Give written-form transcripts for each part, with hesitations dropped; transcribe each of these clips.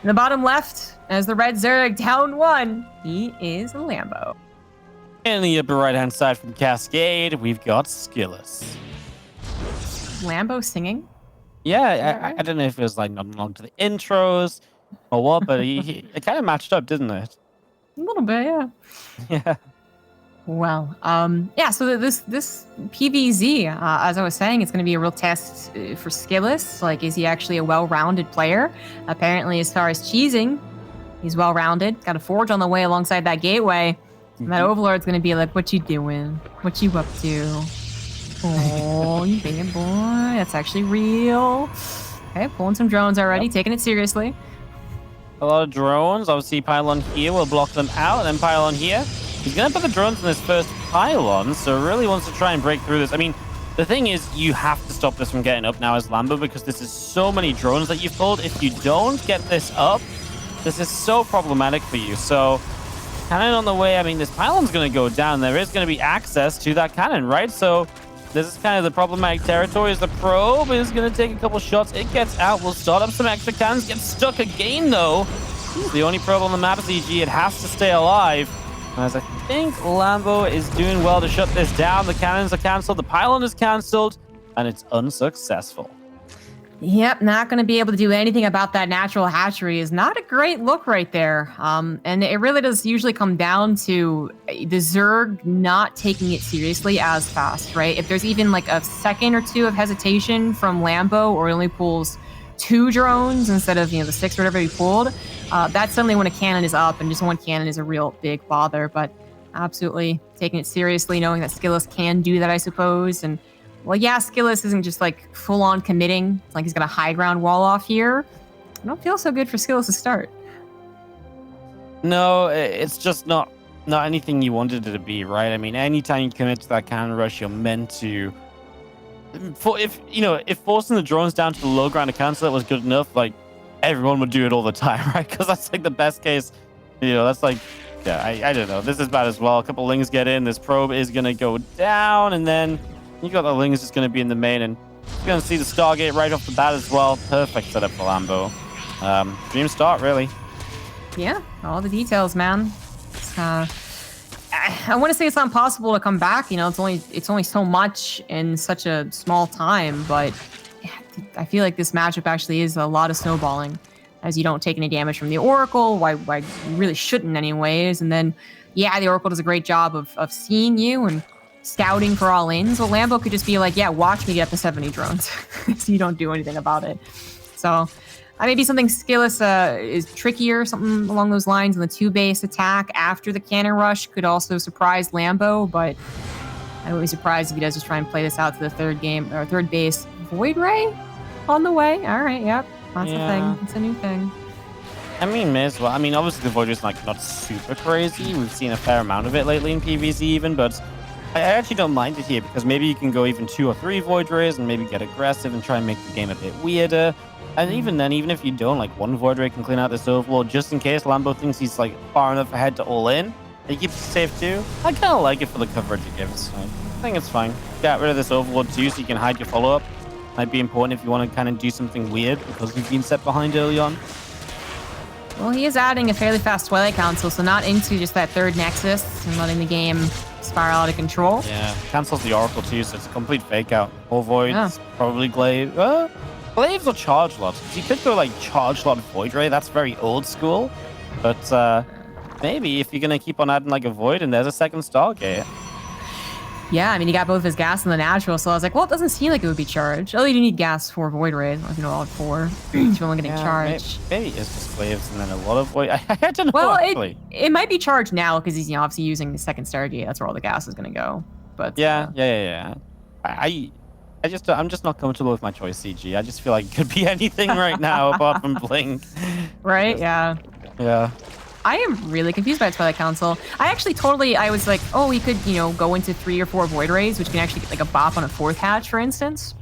In the bottom left, as the red Zerg down 1, he is Lambo. In the upper right-hand side from Cascade, we've got Skillous. Lambo singing? Yeah, I don't know if it was like not along to the intros or what, but it kind of matched up, didn't it? A little bit, yeah. Yeah. Well, yeah, so this PvZ, as I was saying, it's going to be a real test for Skillous. Like, is he actually a well-rounded player? Apparently, as far as cheesing, he's well-rounded. Got a Forge on the way alongside that Gateway. And that Overlord's going to be like, what you doing? What you up to? Oh, you big boy. That's actually real. Okay, pulling some drones already, taking it seriously. A lot of drones. Obviously, Pylon here will block them out, and then Pylon here. He's going to put the drones in this first Pylon, so really wants to try and break through this. I mean, the thing is, you have to stop this from getting up now as Lambo, because this is so many drones that you've pulled. If you don't get this up, this is so problematic for you. So, cannon on the way. I mean, this Pylon's going to go down. There is going to be access to that cannon, right? So, this is kind of the problematic territory. As the probe is going to take a couple shots. It gets out. We'll start up some extra cannons. Gets stuck again, though. The only probe on the map is EG. It has to stay alive. As I think Lambo is doing well to shut this down. The cannons are cancelled. The Pylon is cancelled. And it's unsuccessful. Yep, not going to be able to do anything about that natural hatchery is not a great look right there. And it really does usually come down to the Zerg not taking it seriously as fast, right? If there's even like a second or two of hesitation from Lambo, or he only pulls 2 drones instead of, the 6 or whatever he pulled, that's suddenly when a cannon is up, and just one cannon is a real big bother. But absolutely taking it seriously, knowing that Skillous can do that, I suppose. And well, yeah, Skillous isn't just like full-on committing. It's like he's got a high ground wall off here. I don't feel so good for Skillous to start. No, it's just not anything you wanted it to be, right? I mean, anytime you commit to that cannon rush, you're meant to. If forcing the drones down to the low ground to cancel it was good enough, like everyone would do it all the time, right? Because that's like the best case. That's like, yeah, I don't know. This is bad as well. A couple lings get in. This probe is gonna go down, and then you got the lings just going to be in the main, and you're going to see the Stargate right off the bat as well. Perfect setup for Lambo. Dream start, really. Yeah, all the details, man. I want to say it's not possible to come back. It's only so much in such a small time, but I feel like this matchup actually is a lot of snowballing, as you don't take any damage from the Oracle. Why you really shouldn't anyways. And then, yeah, the Oracle does a great job of seeing you and scouting for all ins. Well, Lambo could just be like, yeah, watch me get up to 70 drones. So you don't do anything about it. So maybe something Skillous is trickier, something along those lines. And the 2-base attack after the cannon rush could also surprise Lambo, but I wouldn't be surprised if he does just try and play this out to the third base. Void Ray on the way. All right, yep. That's a thing. It's a new thing. I mean, may as well. I mean, obviously the Void Ray is like not super crazy. We've seen a fair amount of it lately in PvZ even, but I actually don't mind it here, because maybe you can go even 2 or 3 Void Rays and maybe get aggressive and try and make the game a bit weirder. And even then, even if you don't, like 1 Void Ray can clean out this Overlord just in case Lambo thinks he's like far enough ahead to all in. And he keeps it safe too. I kind of like it for the coverage it gives. So I think it's fine. Get rid of this Overlord too, so you can hide your follow-up. Might be important if you want to kind of do something weird, because you've been set behind early on. Well, he is adding a fairly fast Twilight Council, so not into just that 3rd Nexus and letting the game spiral out of control. Yeah, cancels the Oracle too, so it's a complete fake out. All Voids, probably Glaive. Glaives or Charge Lot. You could go like Charge Lot Void Ray, that's very old school. But maybe if you're going to keep on adding like a Void, and there's a second Stargate. Yeah, I mean, you got both his gas and the natural, so I was like, well, it doesn't seem like it would be charged. Oh, you do need gas for Void Rays, all 4. If you're only getting charged. Maybe it's just Glaives and then a lot of Void. I don't know, well, actually. It might be charged now, because he's obviously using the second Stargate. That's where all the gas is going to go. But yeah. I'm just not comfortable with my choice, CG. I just feel like it could be anything right now apart from Blink. Right, yeah. Yeah. I am really confused by Twilight Council. I was like, oh, he could, go into 3 or 4 Void Rays, which can actually get like a bop on a 4th hatch, for instance.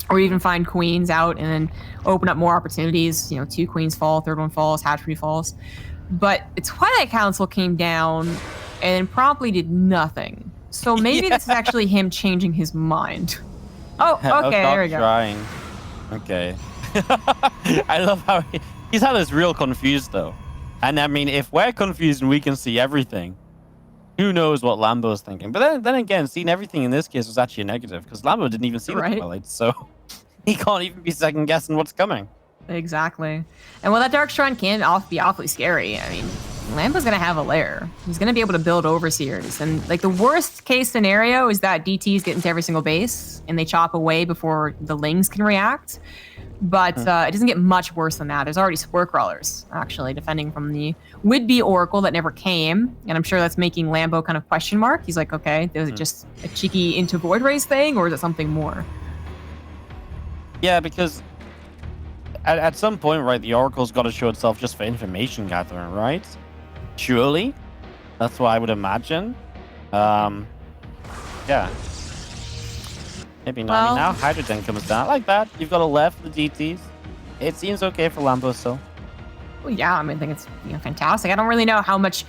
Or even find Queens out and then open up more opportunities. 2 Queens fall, 3rd one falls, hatchery falls. But the Twilight Council came down and promptly did nothing. So maybe this is actually him changing his mind. Oh, okay, there we go. Trying. Okay. I love how He's had us real confused, though. And I mean, if we're confused and we can see everything, who knows what Lambo's thinking? But then again, seeing everything in this case was actually a negative because Lambo didn't even see the Twilight, so he can't even be second guessing what's coming. Exactly. And while that Dark Shrine can be awfully scary, I mean, Lambo's going to have a lair. He's going to be able to build overseers. And like the worst case scenario is that DTs get into every single base and they chop away before the Lings can react. But it doesn't get much worse than that. There's already Spore Crawlers, actually, defending from the would-be Oracle that never came. And I'm sure that's making Lambo kind of question mark. He's like, okay, is it just a cheeky into Void Race thing, or is it something more? Yeah, because at some point, right, the Oracle's got to show itself just for information gathering, right? Surely. That's what I would imagine. Yeah. Maybe not. Well, I mean, now Hydrogen comes down. I like that. You've got a left for the DTs. It seems okay for Lambo still. Well, yeah, I mean, I think it's fantastic. I don't really know how much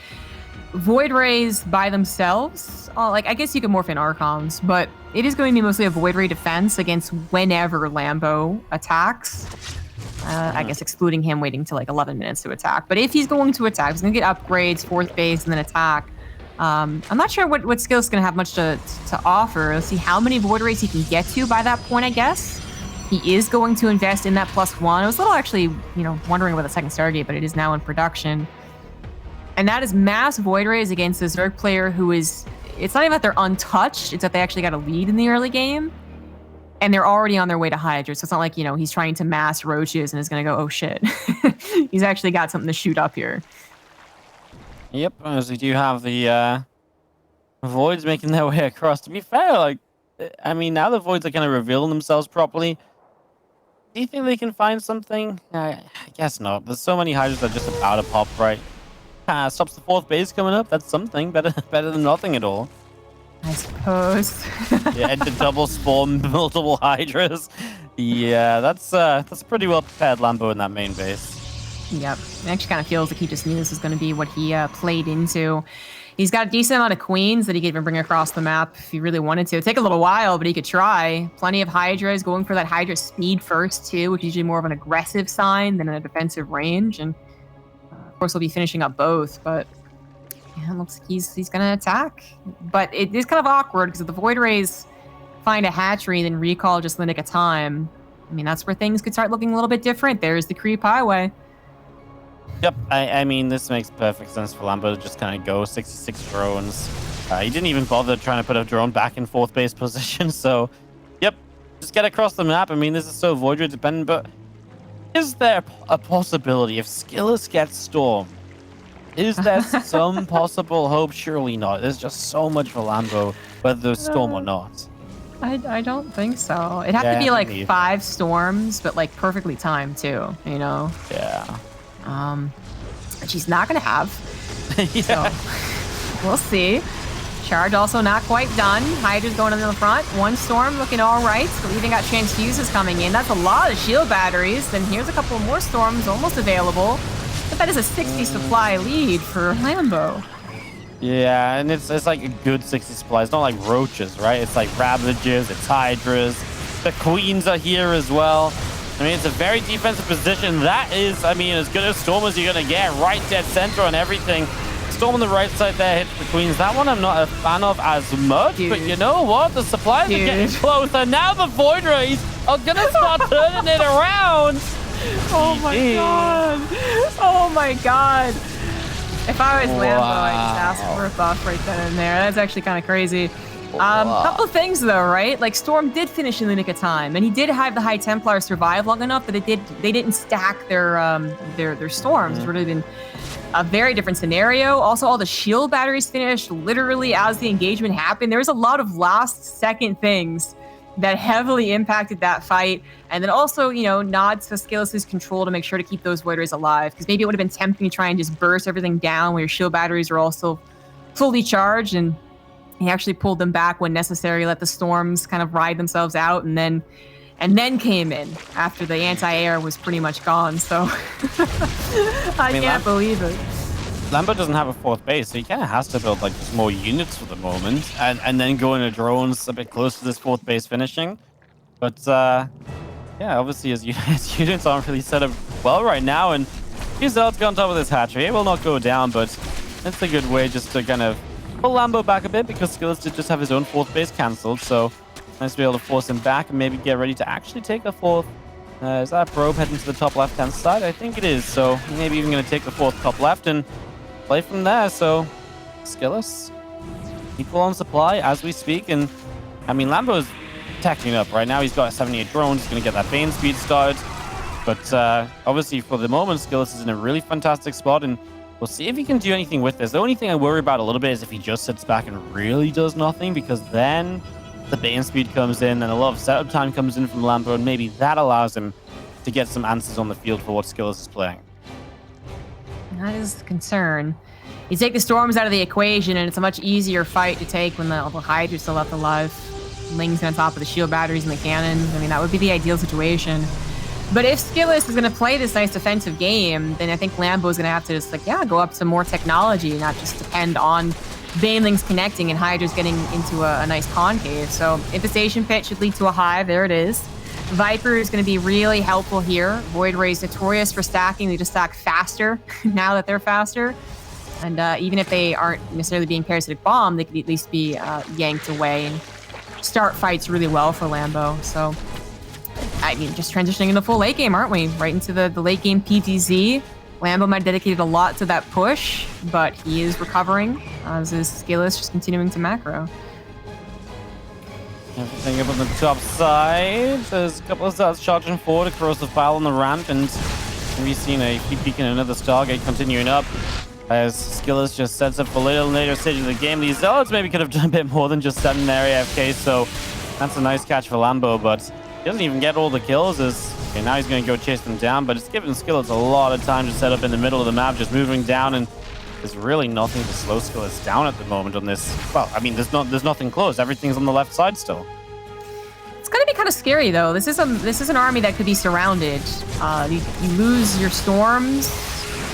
Void Rays by themselves. Like, I guess you could morph in Archons, but it is going to be mostly a Void Ray defense against whenever Lambo attacks. I guess excluding him waiting till like 11 minutes to attack. But if he's going to attack, he's going to get upgrades, fourth base, and then attack. I'm not sure what Skillous is going to have much to offer. Let's see how many Void Rays he can get to by that point, I guess. He is going to invest in that +1. I was a little actually, wondering about the second Stargate, but it is now in production. And that is mass Void Rays against a Zerg player who is... It's not even that they're untouched, it's that they actually got a lead in the early game. And they're already on their way to Hydra, so it's not like, he's trying to mass roaches and is going to go, oh shit. He's actually got something to shoot up here. Yep, as we do have the Voids making their way across. To be fair, like, I mean, now the Voids are kind of revealing themselves properly. Do you think they can find something? I guess not. There's so many Hydras that are just about to pop, right? Stops the fourth base coming up. That's something. Better than nothing at all. I suppose. Yeah, and to double spawn multiple Hydras. Yeah, that's pretty well prepared Lambo in that main base. Yep. It actually kind of feels like he just knew this was going to be what he played into. He's got a decent amount of queens that he could even bring across the map if he really wanted to. It'd take a little while, but he could try. Plenty of Hydras, going for that Hydra speed first, too, which is usually more of an aggressive sign than a defensive range. And, of course, he'll be finishing up both, but yeah, it looks like he's going to attack. But it is kind of awkward, because if the Void Rays find a hatchery, then recall just in the nick of time, I mean, that's where things could start looking a little bit different. There's the creep highway. Yep, I mean, this makes perfect sense for Lambo to just kind of go 66 drones. He didn't even bother trying to put a drone back in fourth base position, so yep, just get across the map. I mean, this is so Void Ray dependent, but is there a possibility if Skillous gets Storm? Is there some possible hope? Surely not. There's just so much for Lambo, whether there's Storm or not. I don't think so. It'd have to be like 5 storms, but like perfectly timed too, Yeah. Which he's not going to have. Yeah. So, we'll see. Charge also not quite done. Hydra's going in the front. One storm looking all right. We even got transfuses coming in. That's a lot of shield batteries. Then here's a couple more storms almost available. But that is a 60 supply lead for Lambo. Yeah, and it's like a good 60 supply. It's not like roaches, right? It's like Ravages, it's Hydras. The Queens are here as well. I mean, it's a very defensive position. That is, I mean, as good a Storm as you're going to get. Right dead center on everything. Storm on the right side there hits the Queens. That one I'm not a fan of as much. But you know what? The supplies are getting closer. Now the Void Rays are going to start turning it around. Oh my god. Oh my god. If I was Lambo, I'd just ask for a buff right then and there. That's actually kind of crazy. Couple things though, right? Like Storm did finish in the nick of time, and he did have the High Templar survive long enough that they didn't stack their storms. It's really been a very different scenario. Also, all the shield batteries finished literally as the engagement happened. There was a lot of last second things that heavily impacted that fight. And then also, nods to Skillous' control to make sure to keep those Void Rays alive, because maybe it would have been tempting to try and just burst everything down when your shield batteries are also fully charged, and he actually pulled them back when necessary, let the storms kind of ride themselves out, and then came in after the anti-air was pretty much gone. So I can't believe it. Lambo doesn't have a fourth base, so he kind of has to build like just more units for the moment, and then go into drones a bit close to this fourth base finishing. But yeah, obviously as units aren't really set up well right now, and he's out on top of this hatchery. It will not go down, but it's a good way just to kind of pull Lambo back a bit, because Skillous did just have his own 4th base cancelled, so nice to be able to force him back and maybe get ready to actually take a 4th. Is that probe heading to the top left-hand side? I think it is, so maybe even going to take the 4th top left and play from there. So Skillous, equal on supply as we speak, and I mean, Lambo's attacking up right now. He's got 78 drones. He's going to get that Bane speed started. But obviously, for the moment, Skillous is in a really fantastic spot, and we'll see if he can do anything with this. The only thing I worry about a little bit is if he just sits back and really does nothing, because then the Bane speed comes in, and a lot of setup time comes in from Lambo, and maybe that allows him to get some answers on the field for what Skillous is playing. That is the concern. You take the storms out of the equation, and it's a much easier fight to take when the Hydra's still left alive. Lings on top of the shield batteries and the cannons. I mean, that would be the ideal situation. But if Skillous is going to play this nice defensive game, then I think Lambo is going to have to just, like, yeah, go up to more technology, not just depend on Banelings connecting and Hydra's getting into a nice concave. So Infestation Pit should lead to a hive. There it is. Viper is going to be really helpful here. Void Ray's notorious for stacking. They just stack faster now that they're faster. And even if they aren't necessarily being parasitic bomb, they could at least be yanked away and start fights really well for Lambo. So, I mean, just transitioning into full late game, aren't we? Right into the late game PvZ. Lambo might have dedicated a lot to that push, but he is recovering as his Skillous just continuing to macro. Everything up on the top side. There's a couple of stars charging forward across the file on the ramp, and we've seen a feed beacon and another Stargate continuing up as Skillous just sets up for a little later stage of the game. These Zealots maybe could have done a bit more than just standing there AFK, so that's a nice catch for Lambo, but he doesn't even get all the kills. Okay, now he's going to go chase them down, but it's giving Skillous a lot of time to set up in the middle of the map, just moving down, and there's really nothing to slow Skillous down at the moment on this. Well, I mean, there's nothing close. Everything's on the left side still. It's going to be kind of scary, though. This is an army that could be surrounded. You lose your storms.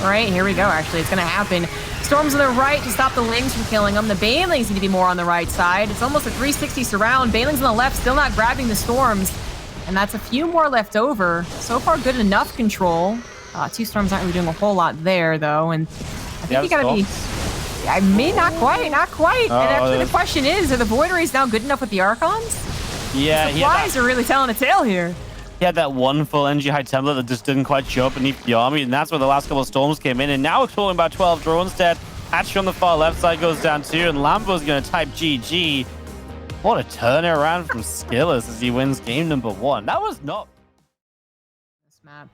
All right, here we go. Actually, it's going to happen. Storms on the right to stop the Lings from killing them. The Banelings need to be more on the right side. It's almost a 360 surround. Banelings on the left still not grabbing the storms. And that's a few more left over. So far, good enough control. 2 storms aren't really doing a whole lot there, though. And I think you gotta be... I mean, not quite. And actually, the question is, are the Void Rays now good enough with the Archons? Yeah, the supplies are really telling a tale here. He had that one full energy high template that just didn't quite show up beneath the army, and that's where the last couple of storms came in. And now we're talking about 12 drones dead. Hatchery on the far left side goes down too, and Lambo's going to type GG. What a turnaround from Skillous as he wins game number 1. That was not... This map.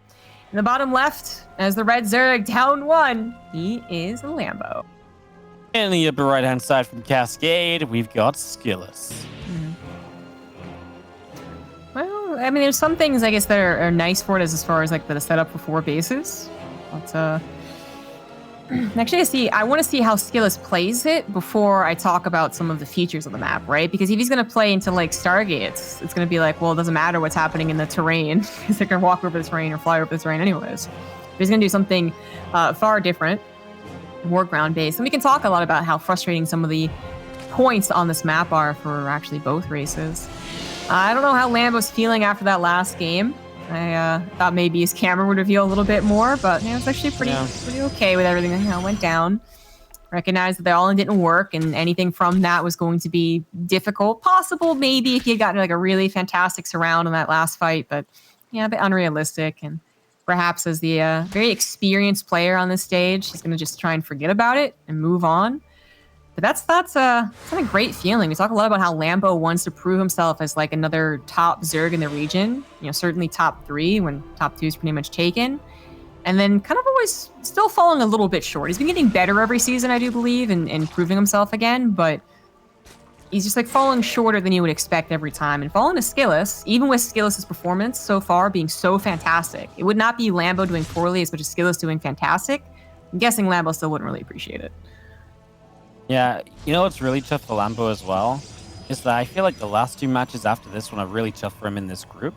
In the bottom left, as the red Zerg down 1, he is a Lambo. In the upper right-hand side from Cascade, we've got Skillous. Well, I mean, there's some things, I guess, that are nice for it as far as, like, the setup for 4 bases. But, actually, I want to see how Skillous plays it before I talk about some of the features of the map, right? Because if he's going to play into, like, Stargates, it's going to be like, well, it doesn't matter what's happening in the terrain, because they're going to walk over the terrain or fly over the terrain anyways. If he's going to do something far different, more ground-based, and we can talk a lot about how frustrating some of the points on this map are for actually both races. I don't know how Lambo's feeling after that last game. I thought maybe his camera would reveal a little bit more, but it was actually pretty okay with everything that went down. Recognized that the all-in didn't work, and anything from that was going to be difficult. Possible, maybe, if he had gotten like a really fantastic surround on that last fight, but yeah, a bit unrealistic. And perhaps as the very experienced player on this stage, he's going to just try and forget about it and move on. But that's a great feeling. We talk a lot about how Lambo wants to prove himself as like another top Zerg in the region. You know, certainly top 3 when top 2 is pretty much taken. And then kind of always still falling a little bit short. He's been getting better every season, I do believe, and proving himself again. But he's just like falling shorter than you would expect every time. And falling to Skillous, even with Skillous' performance so far being so fantastic, it would not be Lambo doing poorly as much as Skillous doing fantastic. I'm guessing Lambo still wouldn't really appreciate it. Yeah, you know what's really tough for Lambo as well? Is that I feel like the last 2 matches after this one are really tough for him in this group.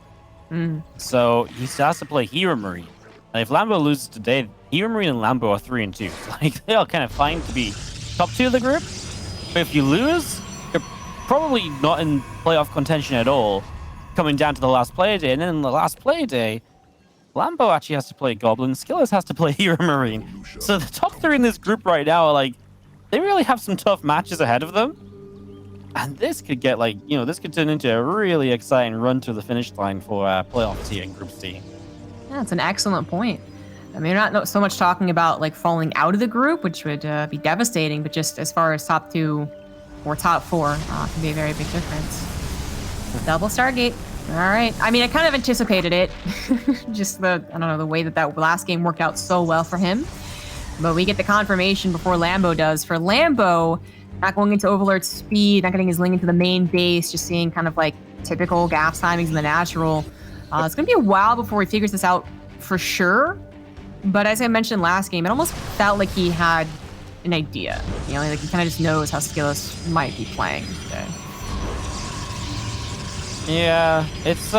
So he still has to play Hero Marine. And if Lambo loses today, Hero Marine and Lambo are 3-2. Like, they are kind of fine to be top 2 of the group. But if you lose, you're probably not in playoff contention at all, coming down to the last play day. And then in the last play day, Lambo actually has to play Goblin. Skillous has to play Hero Marine. So the top 3 in this group right now are like, they really have some tough matches ahead of them. And this could get like, this could turn into a really exciting run to the finish line for playoffs here in Group C. Yeah, that's an excellent point. I mean, you're not so much talking about like falling out of the group, which would be devastating, but just as far as top 2 or top 4, can be a very big difference. Double Stargate. All right. I mean, I kind of anticipated it. Just I don't know, the way that last game worked out so well for him. But we get the confirmation before Lambo does. For Lambo, not going into Overlord speed, not getting his link into the main base, just seeing kind of like typical gas timings in the natural. It's going to be a while before he figures this out for sure. But as I mentioned last game, it almost felt like he had an idea. Like he kind of just knows how Skillous might be playing today. Yeah, it's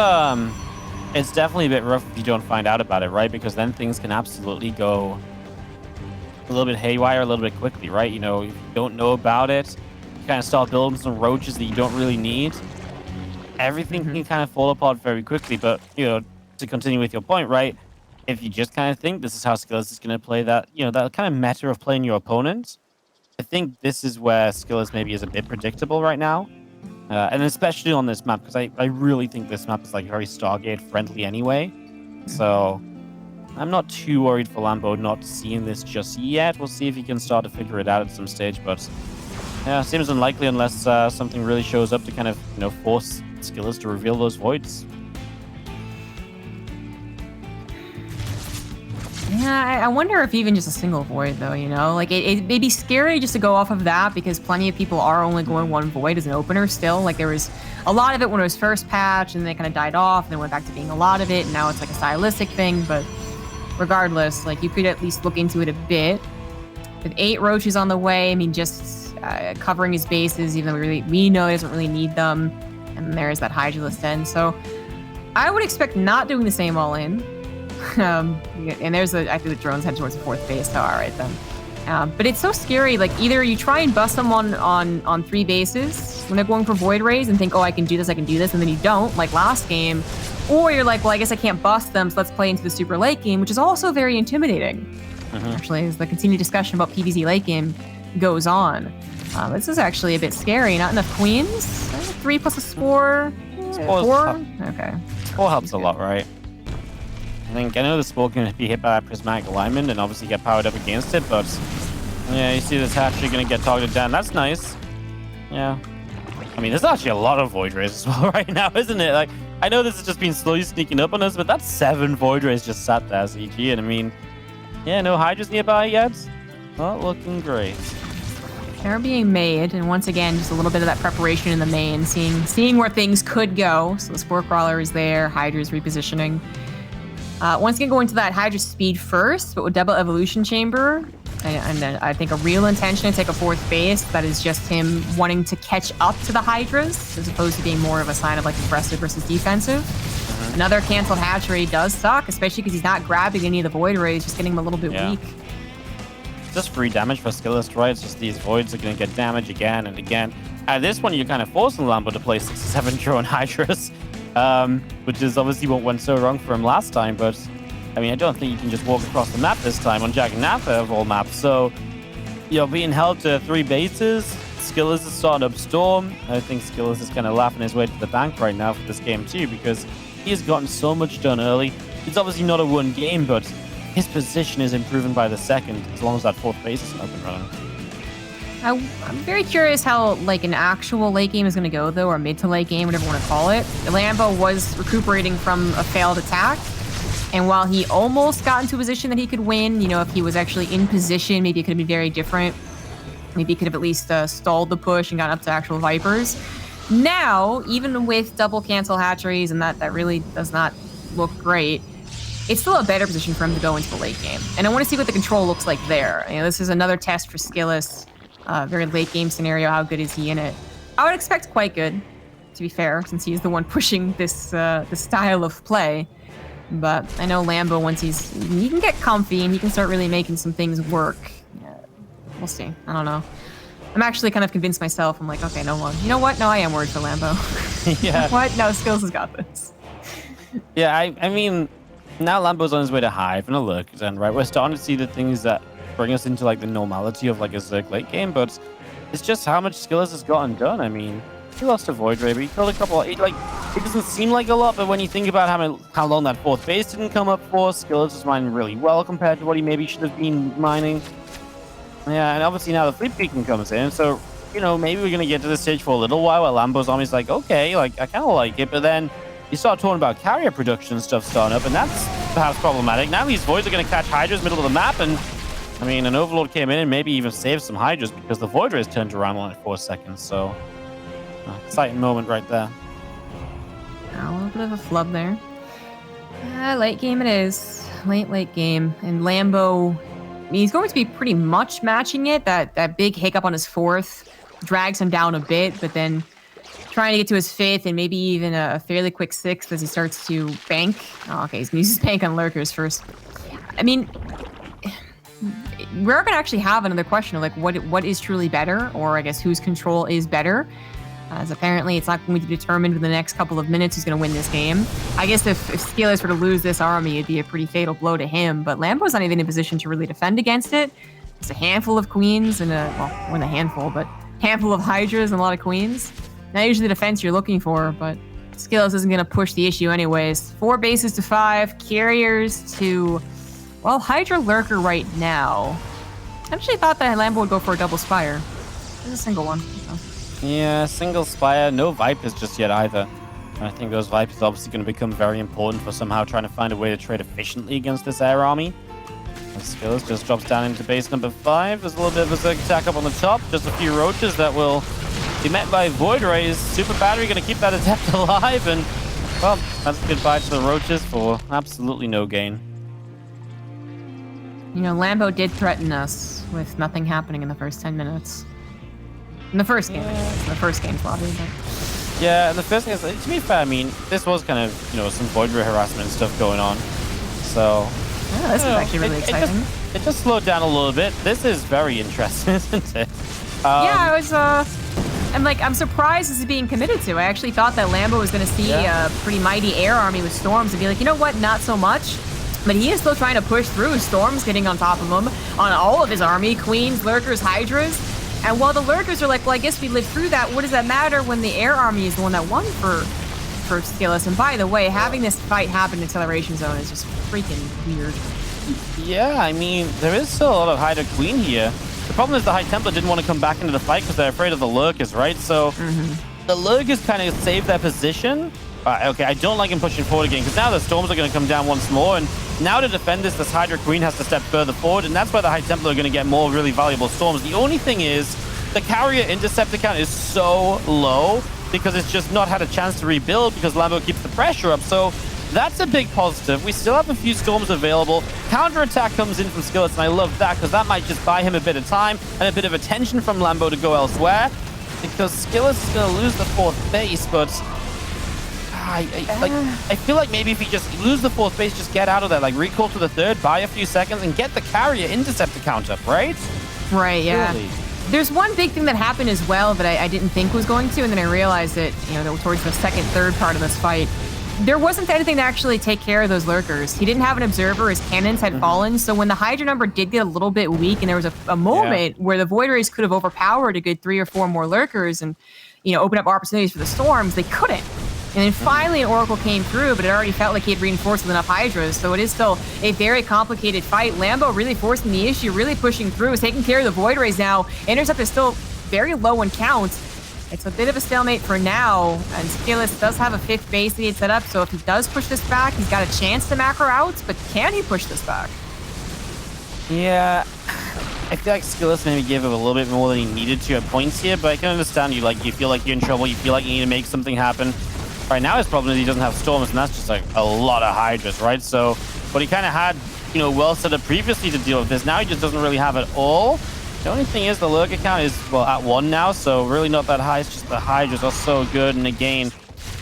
definitely a bit rough if you don't find out about it, right? Because then things can absolutely go a little bit haywire a little bit quickly, right? If you don't know about it, you kind of start building some roaches that you don't really need. Everything can kind of fall apart very quickly. But, to continue with your point, right? If you just kind of think this is how Skillous is going to play that, that kind of meta of playing your opponent, I think this is where Skillous maybe is a bit predictable right now. And especially on this map, because I really think this map is like very Stargate friendly anyway. So I'm not too worried for Lambo not seeing this just yet. We'll see if he can start to figure it out at some stage. But yeah, seems unlikely unless something really shows up to kind of force Skillous to reveal those voids. Yeah, I wonder if even just a single void, though, Like, it may be scary just to go off of that, because plenty of people are only going 1 void as an opener still. Like, there was a lot of it when it was first patched, and then it kind of died off, and then went back to being a lot of it, and now it's like a stylistic thing. But regardless, like, you could at least look into it a bit. With 8 roaches on the way, I mean, just covering his bases, even though we know he doesn't really need them. And there's that Hydralist end. So I would expect not doing the same all in. And I think the drones head towards the 4th base, so all right then. But it's so scary. Like, either you try and bust them on 3 bases when they're going for void rays and think, oh, I can do this, and then you don't, like last game. Or you're like, well, I guess I can't bust them, so let's play into the super late game, which is also very intimidating. Actually, as the continued discussion about PvZ late game goes on. This is actually a bit scary. Not enough queens. 3 plus a spore. 4? Okay. Spore helps a lot, right? I know the spore can be hit by that prismatic alignment and obviously get powered up against it, but yeah, you see this hatchery going to get targeted down. That's nice. Yeah. I mean, there's actually a lot of void rays as well right now, isn't it? Like, I know this has just been slowly sneaking up on us, but that's 7 void rays just sat there, CG, and I mean, yeah, no Hydras nearby yet. Not looking great. They're being made, and once again, just a little bit of that preparation in the main, seeing where things could go. So the Spore Crawler is there, Hydra's repositioning. Once again, going to that Hydra speed first, but with double evolution chamber, and then I think a real intention to take a 4th base. That is just him wanting to catch up to the Hydras, as opposed to being more of a sign of like aggressive versus defensive. Another canceled hatchery does suck, especially because he's not grabbing any of the void rays, just getting him a little bit weak. Just free damage for Skillous, right? It's just these voids are going to get damage again and again. At this one, you're kind of forcing Lambo to play 6 or 7 drone Hydras. Which is obviously what went so wrong for him last time, but I mean, I don't think you can just walk across the map this time on Jack and Nappa of all maps. So, being held to 3 bases, Skillous is starting up Storm. I think Skillous is kind of laughing his way to the bank right now for this game too, because he has gotten so much done early. It's obviously not a 1 game, but his position is improving by the second as long as that 4th base is up and running. I'm very curious how like an actual late game is going to go, though, or mid to late game, whatever you want to call it. Lambo was recuperating from a failed attack, and while he almost got into a position that he could win, if he was actually in position, maybe it could have been very different. Maybe he could have at least stalled the push and got up to actual Vipers. Now, even with double cancel hatcheries, and that really does not look great, it's still a better position for him to go into the late game. And I want to see what the control looks like there. This is another test for Skillous. Very late game scenario. How good is he in it? I would expect quite good, to be fair, since he's the one pushing this style of play. But I know Lambo, once he can get comfy and he can start really making some things work. Yeah, we'll see. I don't know. I'm actually kind of convinced myself. I'm like, okay, no one. You know what? No, I am worried for Lambo. Yeah. What? No, Skillous has got this. Yeah, I mean, Now Lambo's on his way to Hive and a Lurk, and right, we're starting to see the things that bring us into like the normality of like a Zerg late game, but it's just how much Skillous has gotten done. I mean, he lost a Void Ray, but he killed a couple. It doesn't seem like a lot, but when you think about how long that fourth base didn't come up for, Skillous is mining really well compared to what he maybe should have been mining. Yeah, and obviously now the fleet beacon comes in, so you know maybe we're gonna get to this stage for a little while where Lambo's army's like, okay, like I kind of like it, but then you start talking about carrier production and stuff starting up, and that's perhaps problematic. Now these Voids are going to catch Hydras middle of the map, and I mean, an Overlord came in and maybe even saved some Hydras because the Void Rays turned around in like 4 seconds. So, exciting moment right there. A little bit of a flub there. Late game it is. Late game. And Lambo, I mean, he's going to be pretty much matching it. That big hiccup on his fourth drags him down a bit, but then trying to get to his fifth and maybe even a fairly quick sixth as he starts to bank. Oh, okay, he's going to use his bank on Lurkers first. I mean, we're going to actually have another question of like what is truly better, or I guess whose control is better. As apparently it's not going to be determined in the next couple of minutes who's going to win this game. I guess if Skillous were to lose this army, it'd be a pretty fatal blow to him, but Lambo's not even in a position to really defend against it. It's a handful of queens and more than a handful, but handful of Hydras and a lot of queens. Not usually the defense you're looking for, but Skillous isn't going to push the issue anyways. 4 bases to 5, carriers to, well, Hydra Lurker right now. I actually thought that Lambo would go for a double Spire. There's a single one. So. Yeah, single Spire, no Vipers just yet either. And I think those Vipers are obviously going to become very important for somehow trying to find a way to trade efficiently against this air army. And Skillous just drops down into base number 5. There's a little bit of a Zerg attack up on the top. Just a few roaches that will be met by Void Rays. Super Battery going to keep that Adept alive, and well, that's goodbye to the roaches for absolutely no gain. You know, Lambo did threaten us with nothing happening in the first 10 minutes. In the first game, the first game's lobby. But... yeah, and the first game, to be fair, I mean, this was kind of, you know, some Void Ray harassment and stuff going on. So, yeah, this is actually really exciting. It just slowed down a little bit. This is very interesting, isn't it? Yeah, I was, I'm surprised this is being committed to. I actually thought that Lambo was going to see a pretty mighty air army with Storms and be like, you know what, not so much. But he is still trying to push through. Storms getting on top of him on all of his army. Queens, Lurkers, Hydras. And while the Lurkers are like, well, I guess we lived through that, what does that matter when the air army is the one that won for Skillous? And by the way, having this fight happen in Acceleration Zone is just freaking weird. Yeah, I mean, there is still a lot of Hydra Queen here. The problem is the High Templar didn't want to come back into the fight because they're afraid of the Lurkers, right? So the Lurkers kind of saved their position. Okay, I don't like him pushing forward again because now the Storms are going to come down once more, and now to defend this Hydra Queen has to step further forward, and that's why the High Templar are going to get more really valuable Storms. The only thing is the carrier interceptor count is so low because it's just not had a chance to rebuild because Lambo keeps the pressure up. So that's a big positive. We still have a few Storms available. Counterattack comes in from Skillous, and I love that because that might just buy him a bit of time and a bit of attention from Lambo to go elsewhere, because Skillous is going to lose the 4th base, but I feel like maybe if he just lose the 4th base, just get out of there, like recall to the 3rd, buy a few seconds, and get the carrier interceptor count up, right? Right, yeah. Really. There's one big thing that happened as well that I didn't think was going to, and then I realized that, you know, towards the 2nd, 3rd part of this fight, there wasn't anything to actually take care of those Lurkers. He didn't have an observer, his cannons had fallen, so when the Hydra number did get a little bit weak, and there was a moment where the Void Rays could have overpowered a good 3 or 4 more Lurkers and, you know, open up opportunities for the Storms, they couldn't. And then finally an Oracle came through, but it already felt like he had reinforced with enough Hydras, so it is still a very complicated fight. Lambo really forcing the issue, really pushing through, is taking care of the Void Rays now. Intercept is still very low in count. It's a bit of a stalemate for now, and Skillous does have a 5th base that he had set up, so if he does push this back, he's got a chance to macro out, but can he push this back? Yeah, I feel like Skillous maybe gave him a little bit more than he needed to at points here, but I can understand you feel like you're in trouble, you feel like you need to make something happen. Right now his problem is he doesn't have Storms, and that's just like a lot of Hydras, right? So what he kind of had, you know, well set up previously to deal with this, now he just doesn't really have it all. The only thing is the Lurker count is, well, at 1 now, so really not that high. It's just the Hydras are so good, and again,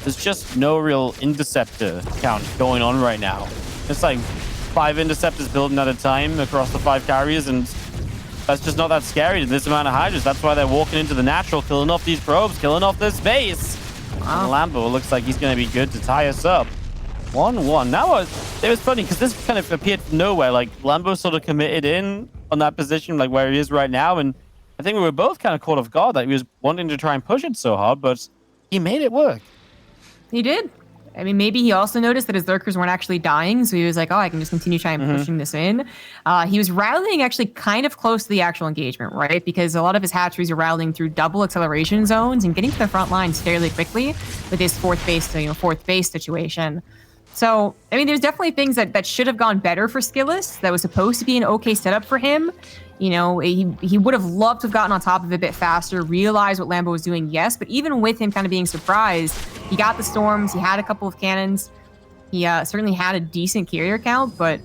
there's just no real interceptor count going on right now. It's like 5 interceptors building at a time across the 5 carriers, and that's just not that scary to this amount of Hydras. That's why they're walking into the natural, killing off these probes, killing off this base. Wow. And Lambo looks like he's going to be good to tie us up. 1-1. Now, it was funny because this kind of appeared from nowhere. Like, Lambo sort of committed in on that position, like where he is right now. And I think we were both kind of caught off guard that he was wanting to try and push it so hard, but he made it work. He did. I mean, maybe he also noticed that his lurkers weren't actually dying, so he was like, oh, I can just continue trying pushing this in. He was rallying actually kind of close to the actual engagement, right? Because a lot of his hatcheries are rallying through double acceleration zones and getting to the front lines fairly quickly with his fourth base situation. So, I mean, there's definitely things that should have gone better for Skillous. That was supposed to be an okay setup for him. You know, he would have loved to have gotten on top of it a bit faster, realized what Lambo was doing, yes. But even with him kind of being surprised, he got the storms, he had a couple of cannons. He certainly had a decent carrier count, but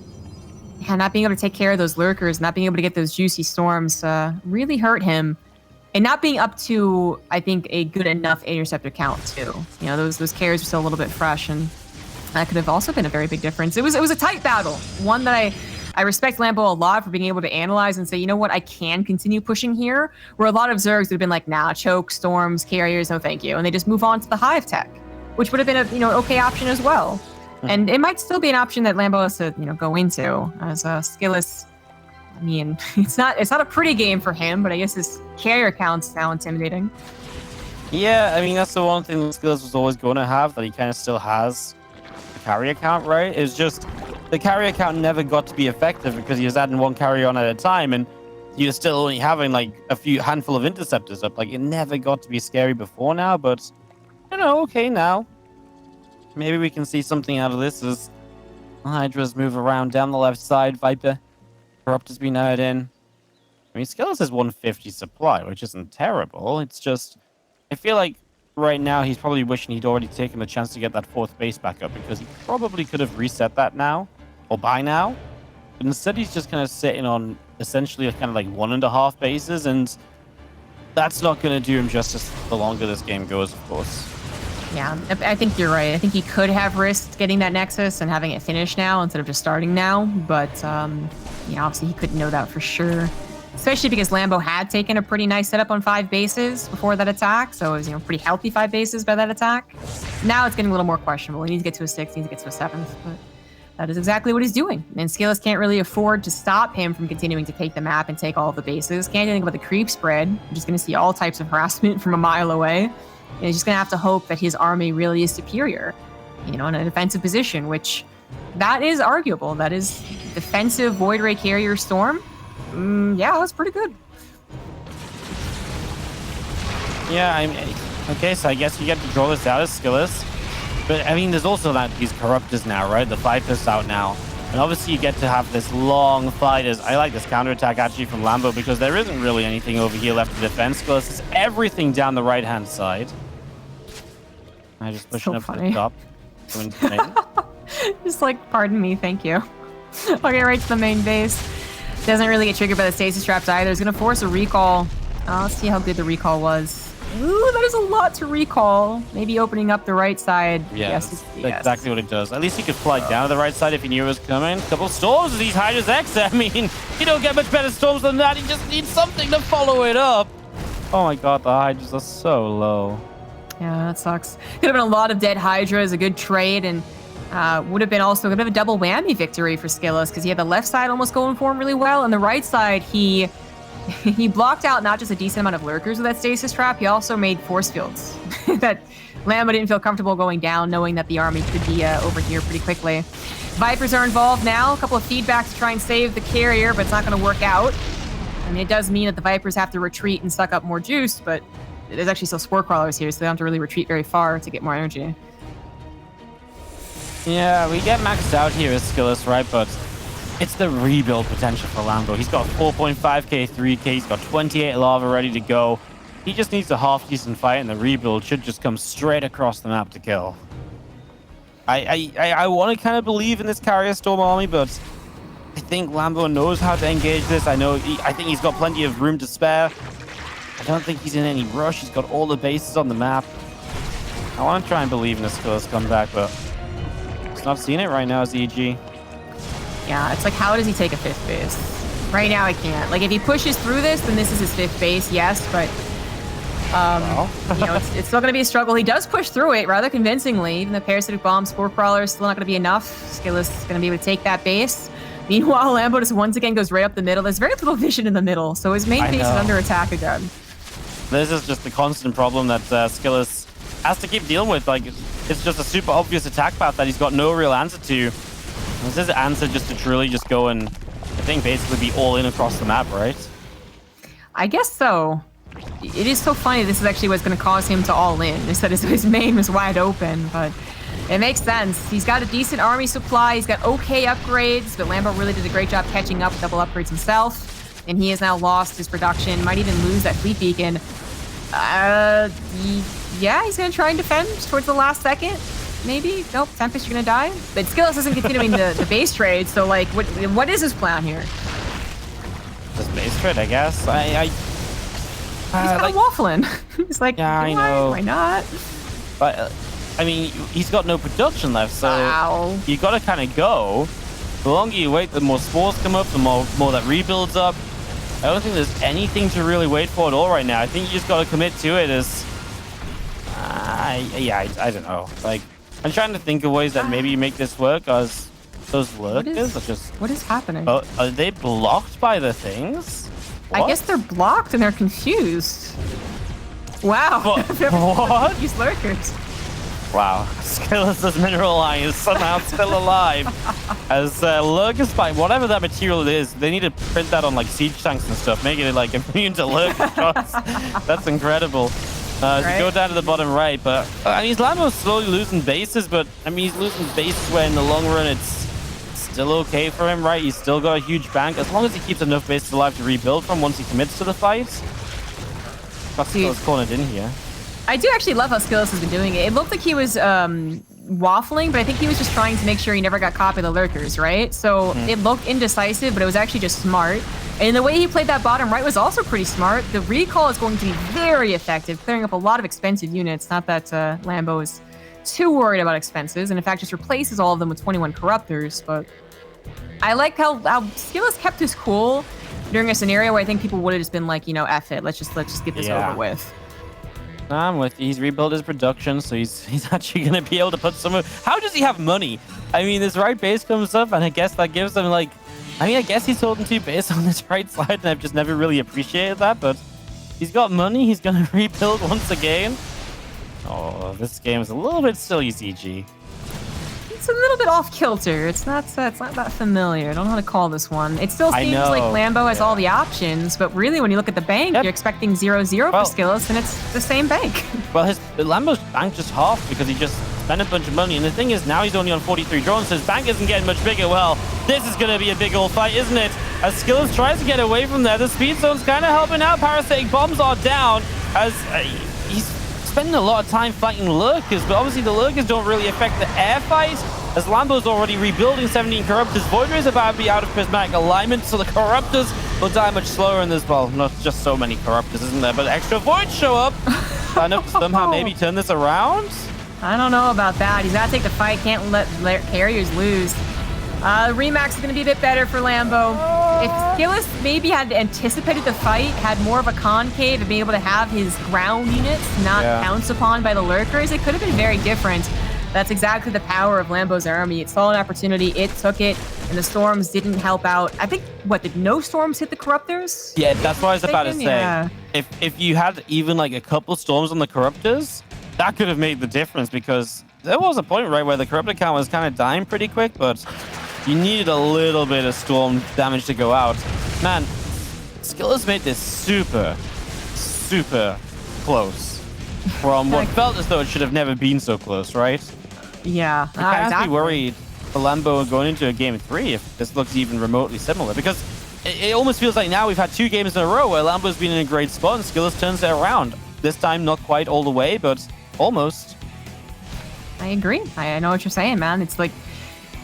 not being able to take care of those lurkers, not being able to get those juicy storms really hurt him. And not being up to, I think, a good enough interceptor count, too. You know, those carriers are still a little bit fresh, and that could have also been a very big difference. It was a tight battle, one that I respect Lambo a lot for being able to analyze and say, you know what, I can continue pushing here. Where a lot of Zergs would have been like, nah, choke, storms, carriers, no thank you. And they just move on to the hive tech, which would have been a okay option as well. And it might still be an option that Lambo has to go into as Skillous. I mean, it's not a pretty game for him, but I guess his carrier count's now intimidating. Yeah, I mean, that's the one thing that Skillous was always going to have, that he kind of still has the carrier count, right? It's just the carrier count never got to be effective because he was adding one carrier on at a time, and you're still only having like a handful of interceptors up. Like, it never got to be scary before now, but okay, now maybe we can see something out of this as Hydras move around down the left side. Viper, Corrupt has been added in. I mean, Skillous has 150 supply, which isn't terrible. It's just, I feel like right now he's probably wishing he'd already taken the chance to get that fourth base back up, because he probably could have reset that now, or by now. But instead he's just kind of sitting on essentially kind of like 1.5 bases, and that's not going to do him justice the longer this game goes, of course. Yeah, I think you're right. I think he could have risked getting that Nexus and having it finished now instead of just starting now. But, obviously he couldn't know that for sure. Especially because Lambo had taken a pretty nice setup on 5 bases before that attack. So it was, pretty healthy 5 bases by that attack. Now it's getting a little more questionable. He needs to get to a 6th, he needs to get to a 7th. But that is exactly what he's doing. And Skillous can't really afford to stop him from continuing to take the map and take all of the bases. Can't do anything about the creep spread. You're just going to see all types of harassment from a mile away. And he's just going to have to hope that his army really is superior, in a defensive position, which that is arguable. That is defensive Void Ray Carrier Storm. Yeah, that's pretty good. Yeah, okay, so I guess you get to draw this out as Skillous. But, I mean, there's also these Corruptors now, right? The Viper's out now. And obviously you get to have this long fight. I like this counterattack actually from Lambo, because there isn't really anything over here left to defend. Skillous is everything down the right-hand side. I just pushing up to the top. Just pardon me, thank you. I'll get right to the main base. Doesn't really get triggered by the stasis traps either. It's going to force a recall. Let's see how good the recall was. Ooh, that is a lot to recall. Maybe opening up the right side. Yeah, yes, that's exactly what it does. At least he could fly down to the right side if he knew it was coming. A couple of storms as these Hydras X. I mean, you don't get much better storms than that. He just needs something to follow it up. Oh my god, the Hydras are so low. Yeah, that sucks. Could have been a lot of dead Hydras, a good trade, and would have been also a bit of a double whammy victory for Skillous, because he had the left side almost going for him really well, and the right side, he blocked out not just a decent amount of lurkers with that stasis trap, he also made force fields that Lambo didn't feel comfortable going down, knowing that the army could be over here pretty quickly. Vipers are involved now, a couple of feedbacks to try and save the carrier, but it's not going to work out. I mean, it does mean that the Vipers have to retreat and suck up more juice, but there's actually still Spore Crawlers here, so they don't have to really retreat very far to get more energy. Yeah, we get maxed out here as Skillous, right? But it's the rebuild potential for Lambo. He's got 4.5k, 3k, he's got 28 lava ready to go. He just needs a half-decent fight, and the rebuild should just come straight across the map to kill. I want to kind of believe in this Carrier Storm army, but I think Lambo knows how to engage this. I think he's got plenty of room to spare. I don't think he's in any rush. He's got all the bases on the map. I want to try and believe in a Skillous comeback, but he's not seeing it right now as EG. Yeah, it's like, how does he take a 5th base? Right now, I can't. Like, if he pushes through this, then this is his 5th base, yes, but You know, it's still going to be a struggle. He does push through it rather convincingly. Even the parasitic bombs, 4 crawlers, still not going to be enough. Skillous is going to be able to take that base. Meanwhile, Lambo just once again goes right up the middle. There's very little vision in the middle, so his main base is under attack again. This is just the constant problem that Skillous has to keep dealing with. Like, it's just a super obvious attack path that he's got no real answer to. This is the answer just to truly just go and, I think, basically be all in across the map, right? I guess so. It is so funny this is actually what's going to cause him to all in, instead his main was wide open, but it makes sense. He's got a decent army supply, he's got okay upgrades, but Lambo really did a great job catching up with double upgrades himself, and he has now lost his production, might even lose that fleet beacon. Yeah, he's going to try and defend towards the last second. Maybe. Nope, Tempest, you're going to die. But Skillous isn't continuing the base trade, so, like, what is his plan here? Just base trade, I guess. He's kind of waffling. He's like, yeah, I know. Why not? But, I mean, he's got no production left, so you got to kind of go. The longer you wait, the more spores come up, the more that rebuilds up. I don't think there's anything to really wait for at all right now. I think you just got to commit to it as... I don't know. Like, I'm trying to think of ways that maybe you make this work, as those lurkers are just... What is happening? Oh, are they blocked by the things? What? I guess they're blocked and they're confused. Wow. What? These lurkers. Wow. Skillous' mineral line is somehow still alive. As lurkers spike, whatever that material is, they need to print that on like siege tanks and stuff, making it like immune to lurker shots. That's incredible. Right. Go down to the bottom right, but I mean, Lambo's slowly losing bases, but I mean, he's losing bases where in the long run it's still okay for him, right? He's still got a huge bank as long as he keeps enough bases alive to rebuild from once he commits to the fight. Skillous cornered in here. I do actually love how Skillous has been doing it. It looked like he was waffling, but I think he was just trying to make sure he never got caught by the lurkers, right? So it looked indecisive, but it was actually just smart. And the way he played that bottom right was also pretty smart. The recall is going to be very effective, clearing up a lot of expensive units. Not that Lambo is too worried about expenses, and in fact just replaces all of them with 21 corruptors. But I like how Skillous kept his cool during a scenario where I think people would have just been like, you know, F it, let's just get this over with. I'm with you. He's rebuilt his production, so he's actually going to be able to put some... How does he have money? I mean, this right base comes up, and I guess that gives him, like... I mean, I guess he's holding 2 bases on this right side, and I've just never really appreciated that, but he's got money. He's going to rebuild once again. Oh, this game is a little bit silly, ZG. It's a little bit off kilter. It's not that familiar. I don't know how to call this one. It still seems like Lambo has all the options, but really when you look at the bank, you're expecting 0-0 for Skillous, and it's the same bank. Well, Lambo's bank just half because he just spent a bunch of money, and the thing is now he's only on 43 drones, so his bank isn't getting much bigger. Well, this is going to be a big old fight, isn't it? As Skillous tries to get away from there, the speed zone's kind of helping out. Parasitic bombs are down as he's spending a lot of time fighting lurkers, but obviously the lurkers don't really affect the air fight, as Lambo's already rebuilding 17 corruptors. Voidray is about to be out of prismatic alignment, so the corruptors will die much slower in this. Well, not just so many corruptors, isn't there, but extra voids show up. Enough to somehow maybe turn this around. I don't know about that. He's got to take the fight. Can't let carriers lose. Remax is going to be a bit better for Lambo. If Skillous maybe had anticipated the fight, had more of a concave, and been able to have his ground units not pounced upon by the lurkers, it could have been very different. That's exactly the power of Lambo's army. It saw an opportunity, it took it, and the storms didn't help out. I think, did no storms hit the corruptors? Yeah, that's what I was about to say. Yeah. If you had even like a couple storms on the corruptors, that could have made the difference, because there was a point, right, where the corruptor count was kind of dying pretty quick, but you needed a little bit of storm damage to go out. Man, Skillous made this super, super close from what felt as though it should have never been so close, right? Yeah. You can't be worried for Lambo going into a game 3 if this looks even remotely similar, because it almost feels like now we've had 2 games in a row where Lambo's been in a great spot and Skillous turns it around. This time, not quite all the way, but almost. I agree. I know what you're saying, man. It's like,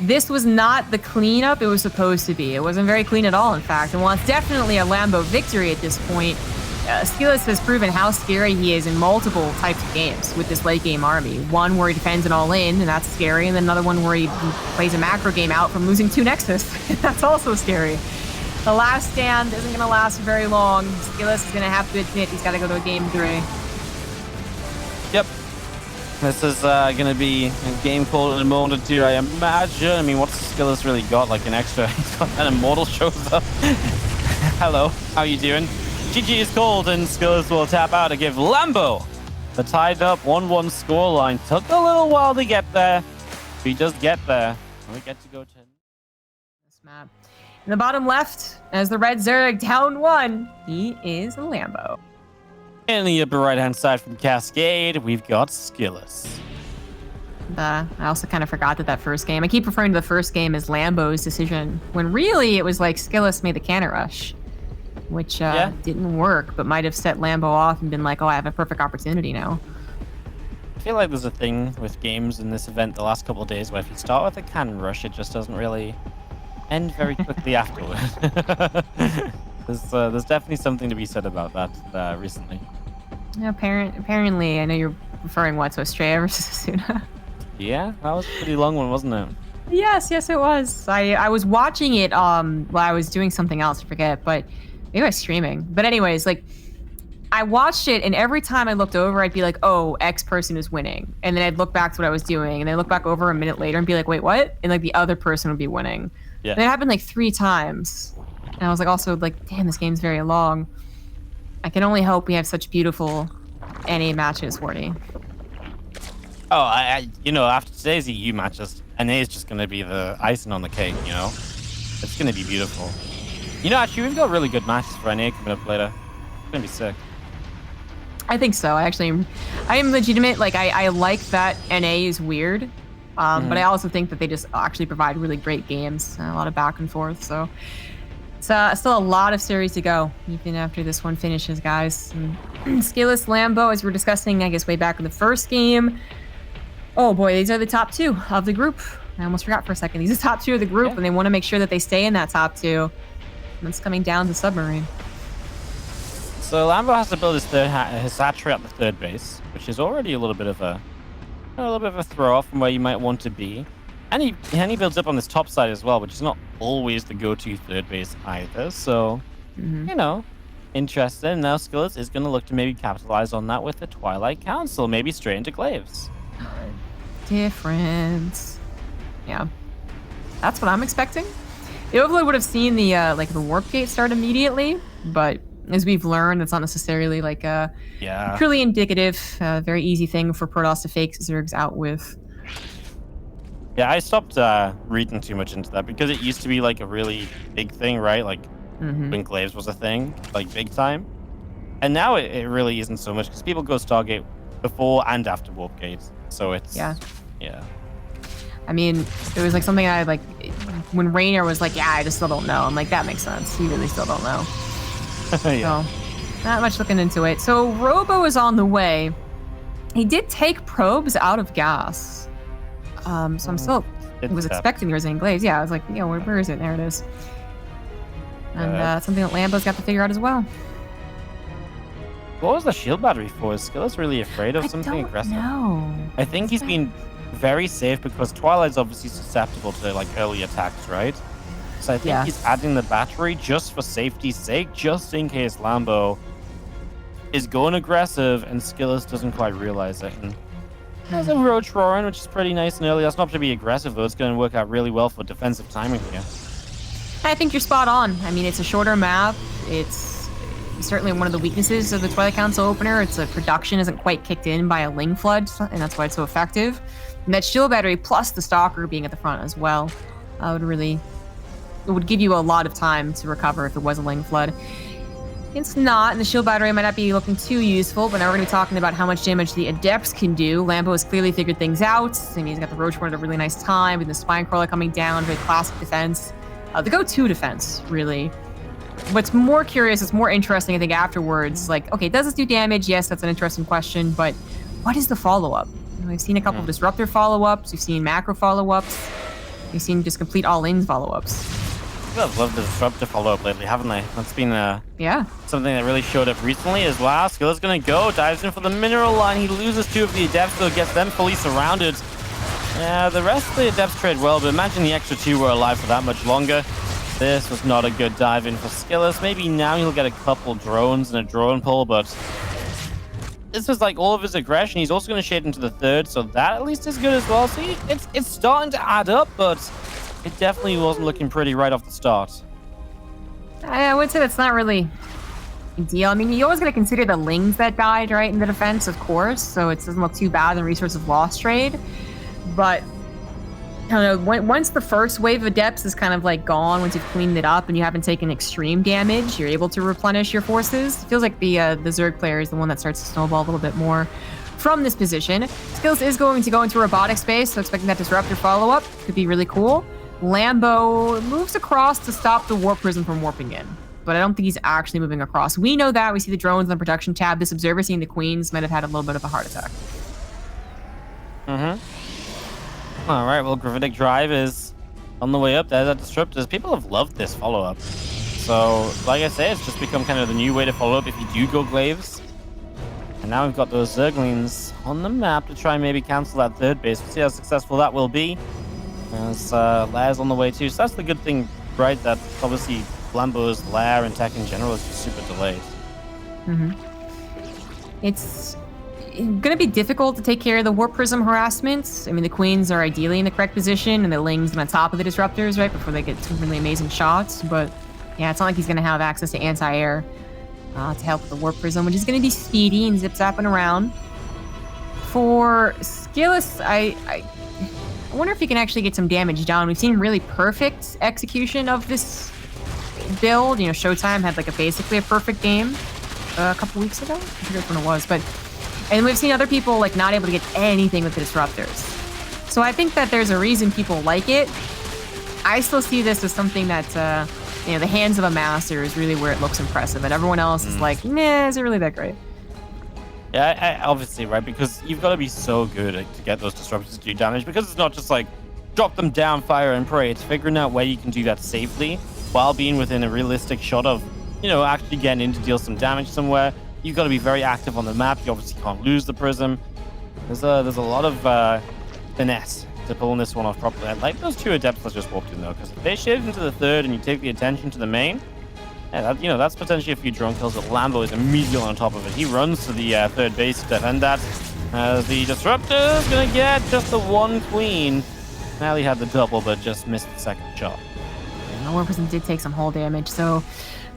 this was not the cleanup it was supposed to be. It wasn't very clean at all, in fact. And while it's definitely a Lambo victory at this point, Skillous has proven how scary he is in multiple types of games with this late game army. One where he defends it all in, and that's scary, and then another one where he plays a macro game out from losing 2 Nexus. That's also scary. The last stand isn't going to last very long. Skillous is going to have to admit he's got to go to a game 3. This is going to be a game called in a moment or two, I imagine. I mean, what's Skillous really got? Like an extra... He's got an immortal shows up. Hello, how you doing? GG is called, and Skillous will tap out to give Lambo the tied up 1-1 scoreline. Took a little while to get there. But he does get there. And we get to go to... This map. In the bottom left, as the red Zerg down 1, he is a Lambo. In the upper right-hand side from Cascade, we've got Skillous. I also kind of forgot that first game. I keep referring to the first game as Lambo's decision, when really it was like Skillous made the cannon rush, which didn't work, but might have set Lambo off and been like, oh, I have a perfect opportunity now. I feel like there's a thing with games in this event the last couple of days where if you start with a cannon rush, it just doesn't really end very quickly afterward. There's definitely something to be said about that recently. Yeah, apparently, I know you're referring to Australia versus Asuna. Yeah, that was a pretty long one, wasn't it? Yes, it was. I was watching it while I was doing something else, I forget, but maybe I was streaming. But anyways, like, I watched it, and every time I looked over, I'd be like, oh, X person is winning. And then I'd look back to what I was doing, and then I'd look back over a minute later and be like, wait, what? And like the other person would be winning. Yeah. And it happened like 3 times. And I was like, also like, damn, this game's very long. I can only hope we have such beautiful NA matches, Wardy. Oh, after today's EU matches, NA is just going to be the icing on the cake, you know? It's going to be beautiful. You know, actually, we've got really good matches for NA coming up later. It's going to be sick. I think so. I am legitimate. Like, I like that NA is weird. But I also think that they just actually provide really great games. A lot of back and forth, so... It's still a lot of series to go, even after this one finishes, guys. Skillous, Lambo, as we were discussing, I guess, way back in the first game. Oh boy, these are the top 2 of the group. I almost forgot for a second. These are the top 2 of the group, and they want to make sure that they stay in that top 2. And it's coming down to Submarine. So Lambo has to build his hatchery at the 3rd base, which is already a little bit of a throw off from where you might want to be. And he builds up on this top side as well, which is not always the go-to 3rd base either. So, you know, interesting. Now Skillous is going to look to maybe capitalize on that with the Twilight Council, maybe straight into Glaives. Difference. Yeah. That's what I'm expecting. The Overlord would have seen the the Warp Gate start immediately, but as we've learned, it's not necessarily like a purely indicative, very easy thing for Protoss to fake Zergs out with. Yeah, I stopped reading too much into that because it used to be like a really big thing, right? Like when Glaives was a thing, like big time. And now it really isn't so much because people go Stargate before and after Warp Gate. So it's... Yeah. I mean, it was like something I like when Rainer was like, yeah, I just still don't know. I'm like, that makes sense. You really still don't know. So, not much looking into it. So, Robo is on the way. He did take probes out of gas. So I'm still was expecting there was any Glaives. Yeah, I was like, where is it? There it is. And something that Lambo's got to figure out as well. What was the shield battery for? Is Skillous really afraid of something aggressive? No. I think he's been very safe because Twilight's obviously susceptible to like early attacks, right? So I think he's adding the battery just for safety's sake, just in case Lambo is going aggressive and Skillous doesn't quite realize it. And there's a Roach Roaring, which is pretty nice and early. That's not to be aggressive, though. It's going to work out really well for defensive timing here. I think you're spot on. I mean, it's a shorter map. It's certainly one of the weaknesses of the Twilight Council opener. It's a production isn't quite kicked in by a Ling Flood, and that's why it's so effective. And that shield battery plus the Stalker being at the front as well would give you a lot of time to recover if it was a Ling Flood. It's not, and the shield battery might not be looking too useful, but now we're going to be talking about how much damage the Adepts can do. Lambo has clearly figured things out. I mean, he's got the Roach Roar at a really nice time, with the Spine Crawler coming down, very classic defense. The go-to defense, really. What's more curious, it's more interesting, I think, afterwards. Like, okay, does this do damage? Yes, that's an interesting question, but what is the follow-up? We've seen a couple of Disruptor follow-ups, we've seen Macro follow-ups, we've seen just complete all-in follow-ups. I've loved the Disruptor follow-up lately, haven't they? That's been something that really showed up recently as well. Skillous gonna go, dives in for the mineral line. He loses 2 of the Adepts, so gets them fully surrounded. Yeah, the rest of the Adepts trade well, but imagine the extra 2 were alive for that much longer. This was not a good dive in for Skillous. Maybe now he'll get a couple drones and a drone pull, but this is like all of his aggression. He's also going to shade into the third, so that at least is good as well. See, it's starting to add up, but it definitely wasn't looking pretty right off the start. I would say that's not really a deal. I mean, you always got to consider the lings that died, right, in the defense, of course, so it doesn't look too bad in resources lost trade. But I don't know, once the first wave of adepts is kind of like gone, once you've cleaned it up and you haven't taken extreme damage, you're able to replenish your forces. It feels like the Zerg player is the one that starts to snowball a little bit more from this position. Skillous is going to go into robotic space, so expecting that disruptor follow-up could be really cool. Lambo moves across to stop the warp prism from warping in, but I don't think he's actually moving across. We know that. We see the drones on the production tab. This observer seeing the queens might have had a little bit of a heart attack. All right, well, Gravitic Drive is on the way up. There's that Disruptors. People have loved this follow-up. So, like I say, it's just become kind of the new way to follow up if you do go Glaives. And now we've got those Zerglings on the map to try and maybe cancel that third base. We'll see how successful that will be. As Lair's on the way too. So that's the good thing, right? That obviously Lambo's Lair and tech in general is just super delayed. It's going to be difficult to take care of the warp prism harassment. I mean, the queens are ideally in the correct position, and the lings on top of the disruptors, right, before they get some really amazing shots. But yeah, it's not like he's going to have access to anti-air to help with the warp prism, which is going to be speedy and zip-zapping around. For Skillous, I wonder if he can actually get some damage done. We've seen really perfect execution of this build. You know, Showtime had like basically a perfect game a couple weeks ago. I forget when it was, and we've seen other people like not able to get anything with the disruptors. So I think that there's a reason people like it. I still see this as something that, you know, the hands of a master is really where it looks impressive, and everyone else is like, nah, is it really that great? Yeah, obviously, right? Because you've got to be so good to get those disruptors to do damage, because it's not just like drop them down, fire and pray. It's figuring out where you can do that safely while being within a realistic shot of, you know, actually getting in to deal some damage somewhere. You've got to be very active on the map. You obviously can't lose the prism. There's a lot of finesse to pulling this one off properly. I like those two adepts that just walked in though, because if they shift into the third and you take the attention to the main, yeah, you know, that's potentially a few drone kills, but Lambo is immediately on top of it. He runs to the third base to defend that. The Disruptor is going to get just the one queen. Now he had the double, but just missed the second shot. The warp prism did take some hull damage, so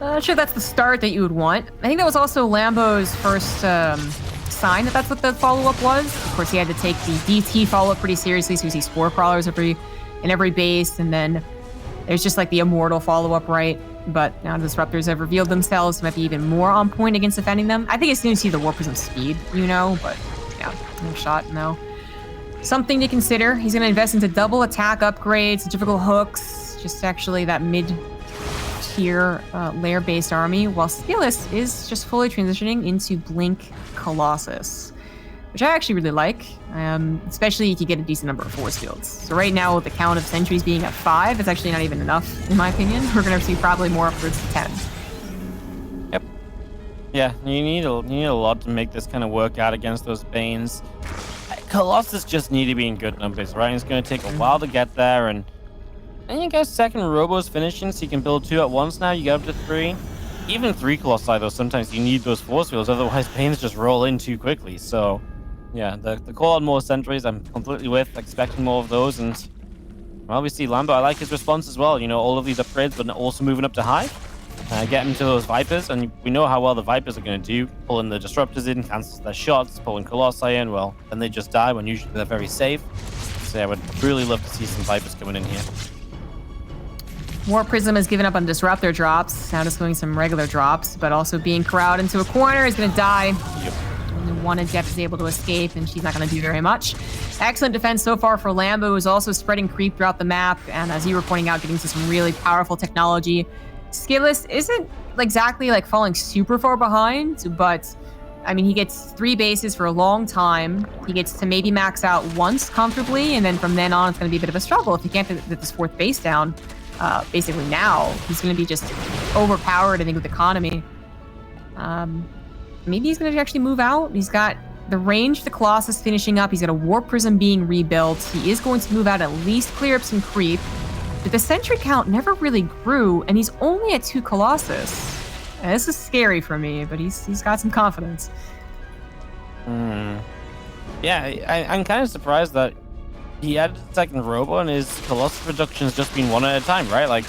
not sure that's the start that you would want. I think that was also Lambo's first sign that that's what the follow-up was. Of course, he had to take the DT follow-up pretty seriously, so we see Spore Crawlers in every base, and then there's just like the Immortal follow-up, right? But now the Disruptors have revealed themselves, might be even more on point against defending them. I think as soon as you see the Warp Prism speed, you know, but yeah, no shot, no. Something to consider. He's going to invest into double attack upgrades, difficult hooks, just actually that mid-tier layer-based army, while Skillous is just fully transitioning into Blink Colossus, which I actually really like, especially if you get a decent number of force fields. So right now, with the count of sentries being at 5, it's actually not even enough, in my opinion. We're going to see probably more upwards to 10. Yep. Yeah, you need a lot to make this kind of work out against those Banes. Colossus just need to be in good numbers, right? It's going to take a while to get there, and you guys second Robo's finishing, so you can build 2 at once now. You get up to 3. Even 3 Colossi, though, sometimes you need those force fields, otherwise Banes just roll in too quickly, so... Yeah, the call on more sentries, I'm completely with, expecting more of those, and well, we see Lambo. I like his response as well, you know, all of these upgrades, but also moving up to high, get into those Vipers, and we know how well the Vipers are going to do, pulling the Disruptors in, cancels their shots, pulling Colossi in, well, then they just die when usually they're very safe, so yeah, I would really love to see some Vipers coming in here. Warp Prism has given up on Disruptor drops, now just going some regular drops, but also being corralled into a corner is going to die. Yep. One adept is able to escape, and she's not going to do very much. Excellent defense so far for Lambo, who's also spreading creep throughout the map, and as you were pointing out, getting to some really powerful technology. Skillous isn't exactly like falling super far behind, but I mean, he gets 3 bases for a long time. He gets to maybe max out once comfortably, and then from then on, it's going to be a bit of a struggle. If he can't get this 4th base down, basically now, he's going to be just overpowered, I think, with economy. Maybe he's going to actually move out. He's got the range of the Colossus finishing up. He's got a Warp Prism being rebuilt. He is going to move out, at least clear up some creep. But the sentry count never really grew, and he's only at 2 Colossus. And this is scary for me, but he's got some confidence. Yeah, I'm kind of surprised that he added the second robo and his Colossus production's just been one at a time, right? Like,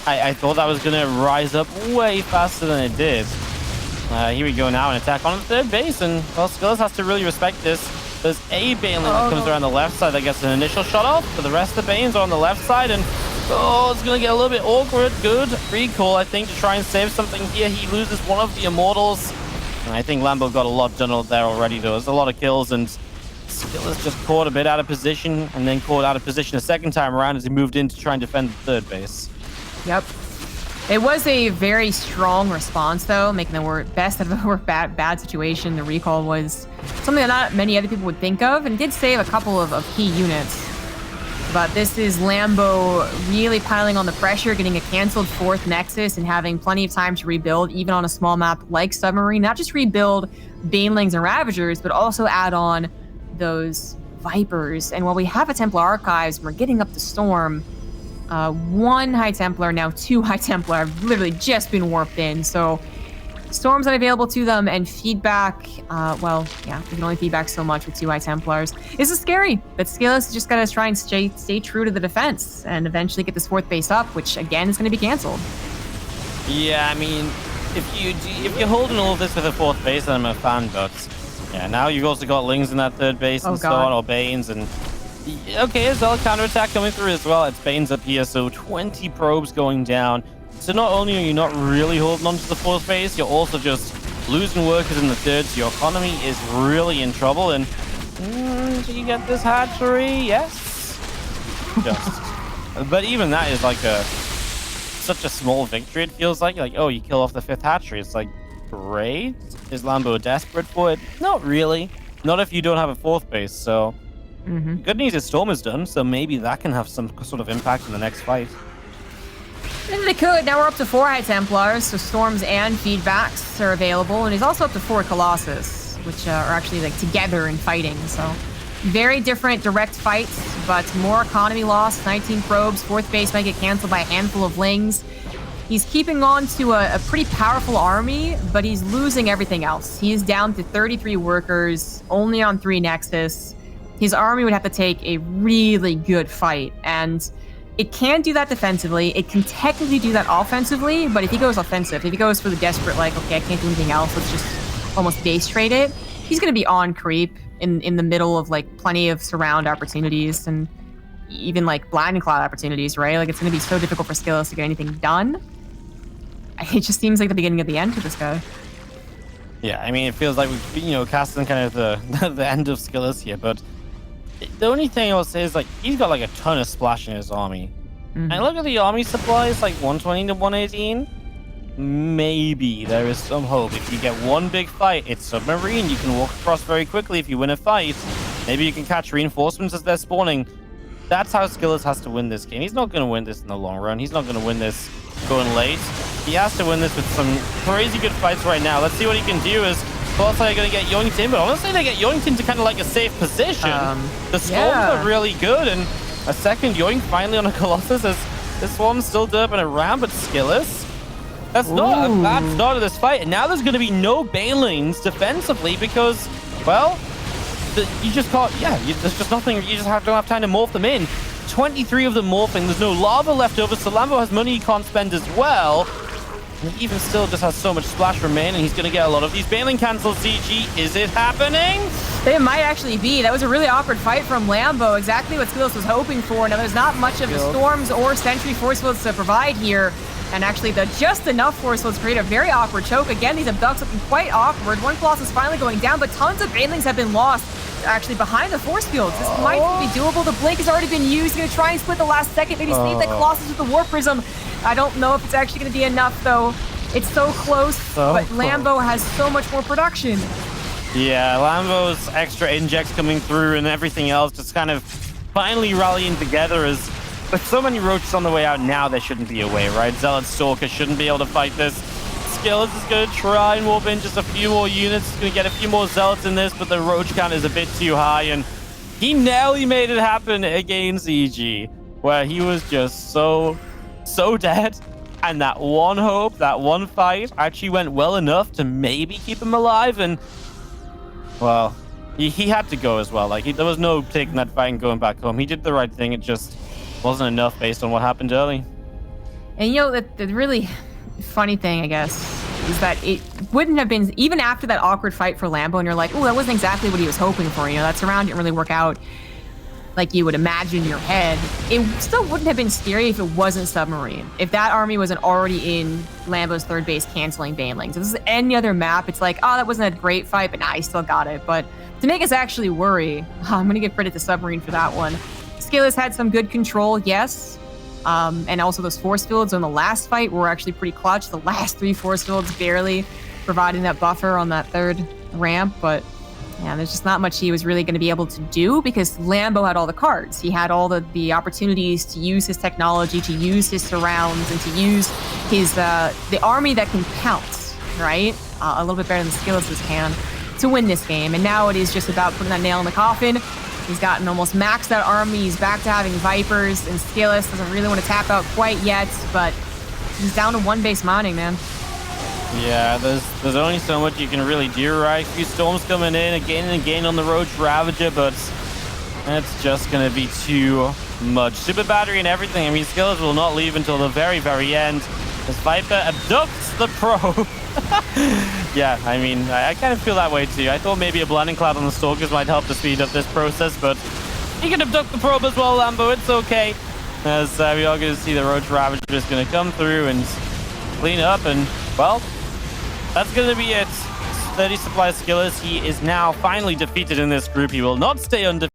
I thought that was going to rise up way faster than it did. Here we go now, an attack on the third base, and well, Skillous has to really respect this. There's a Baneling that comes around the left side that gets an initial shot off, but the rest of the Banes are on the left side, and oh, it's going to get a little bit awkward. Good recall, I think, to try and save something here. He loses one of the Immortals, and I think Lambo got a lot done out there already. There was a lot of kills, and Skillous just caught a bit out of position, and then caught out of position a second time around as he moved in to try and defend the third base. Yep. It was a very strong response, though, making the best out of a bad situation. The recall was something that not many other people would think of, and did save a couple of key units. But this is Lambo really piling on the pressure, getting a canceled fourth Nexus, and having plenty of time to rebuild, even on a small map like Submarine. Not just rebuild Banelings and Ravagers, but also add on those Vipers. And while we have a Templar Archives, we're getting up the Storm. One High Templar, now two High Templar have literally just been warped in, so Storm's unavailable to them, and feedback, well, yeah, we can only feedback so much with two High Templars. This is scary, but Skillous just gotta try and stay true to the defense, and eventually get this fourth base up, which again is gonna be canceled. Yeah, I mean, if you're holding all of this with a fourth base, then I'm a fan, but yeah, now you've also got Lings in that third base and so on, or Banes, and okay, as well, counterattack coming through as well. It's Banes up here, so 20 probes going down. So not only are you not really holding on to the fourth base, you're also just losing workers in the third, so your economy is really in trouble. And do you get this hatchery? Yes. Just. But even that is like such a small victory, it feels like. Like, oh, you kill off the fifth hatchery. It's like, great. Is Lambo desperate for it? Not really. Not if you don't have a fourth base, so... Good news is Storm is done, so maybe that can have some sort of impact in the next fight. And they could. Now we're up to 4 High Templars, so Storms and feedbacks are available, and he's also up to 4 Colossus, which are actually like together in fighting. So very different direct fights, but more economy loss. 19 probes, fourth base might get canceled by a handful of Lings. He's keeping on to a pretty powerful army, but he's losing everything else. He's down to 33 workers, only on 3 Nexus. His army would have to take a really good fight, and it can do that defensively. It can technically do that offensively, but if he goes offensive, if he goes for the desperate, like, okay, I can't do anything else, let's just almost base trade it, he's going to be on creep in the middle of, like, plenty of surround opportunities and even, like, blind cloud opportunities, right? Like, it's going to be so difficult for Skillous to get anything done. It just seems like the beginning of the end for this guy. Yeah, I mean, it feels like we've, casting kind of the end of Skillous here, but the only thing I'll say is, like, he's got, like, a ton of splash in his army. And look at the army supplies, like, 120 to 118. Maybe there is some hope. If you get one big fight, it's Submarine. You can walk across very quickly if you win a fight. Maybe you can catch reinforcements as they're spawning. That's how Skillous has to win this game. He's not going to win this in the long run. He's not going to win this going late. He has to win this with some crazy good fights right now. Let's see what he can do as Colossi are going to get yoinked in, but honestly, they get yoinked into kind of like a safe position. The Storms are really good, and a second yoink finally on a Colossus as this one's still derping around, but Skillous, that's not a bad start of this fight. And now there's going to be no Banelings defensively because, well, you just can't, there's just nothing, you just don't have time to morph them in. 23 of them morphing, there's no lava left over, so Lambo has money he can't spend as well. And he even still just has so much splash remaining. He's going to get a lot of these Baneling cancels. CG, is it happening? They might actually be. That was a really awkward fight from Lambo. Exactly what Skillous was hoping for. Now, there's not much of the Storms or Sentry force fields to provide here. And actually, the just enough force fields create a very awkward choke. Again, these abducts looking quite awkward. One Colossus is finally going down, but tons of Banelings have been lost. Actually, behind the force fields. This might be doable. The Blink has already been used. He's going to try and split the last second. Maybe save that Colossus with the Warp Prism. I don't know if it's actually going to be enough, though. It's so close, but Lambo has so much more production. Yeah, Lambo's extra injects coming through and everything else just kind of finally rallying together as with so many roaches on the way out now, there shouldn't be a way, right? Zealot Stalker shouldn't be able to fight this. Skillous is going to try and warp in just a few more units. He's going to get a few more Zealots in this, but the roach count is a bit too high, and he nearly made it happen against EG, where he was just so dead. And that one hope, that one fight actually went well enough to maybe keep him alive. And Well, he had to go as well. Like, there was no taking that fight and going back home. He did the right thing. It just wasn't enough based on what happened early. And you know, the really funny thing, I guess, is that it wouldn't have been, even after that awkward fight for Lambo, and you're like, oh, that wasn't exactly what he was hoping for. You know, that surround didn't really work out like you would imagine in your head. It still wouldn't have been scary if it wasn't Submarine. If that army wasn't already in Lambo's third base canceling Banelings. If this is any other map, it's like, oh, that wasn't a great fight, but nah, he still got it. But to make us actually worry, I'm going to give credit to Submarine for that one. Skillous had some good control, yes. And also those force fields on the last fight were actually pretty clutch. The last 3 force fields barely providing that buffer on that third ramp, but yeah, there's just not much he was really going to be able to do because Lambo had all the cards. He had all the opportunities to use his technology, to use his surrounds, and to use his the army that can pounce, right? A little bit better than Skillous can to win this game. And now it is just about putting that nail in the coffin. He's gotten almost maxed out army. He's back to having Vipers, and Skillous doesn't really want to tap out quite yet, but he's down to 1 base mining, man. Yeah, there's only so much you can really do, right? A few storms coming in again and again on the Roach Ravager, but it's just going to be too much. Super battery and everything. I mean, Skillous will not leave until the very, very end as Viper abducts the probe. Yeah, I mean, I kind of feel that way too. I thought maybe a blending cloud on the Stalkers might help to speed up this process, but he can abduct the probe as well, Lambo. It's okay. As we are going to see the Roach Ravager is going to come through and clean up, and, well, that's going to be it. 30 supply Skillous. He is now finally defeated in this group. He will not stay undefeated.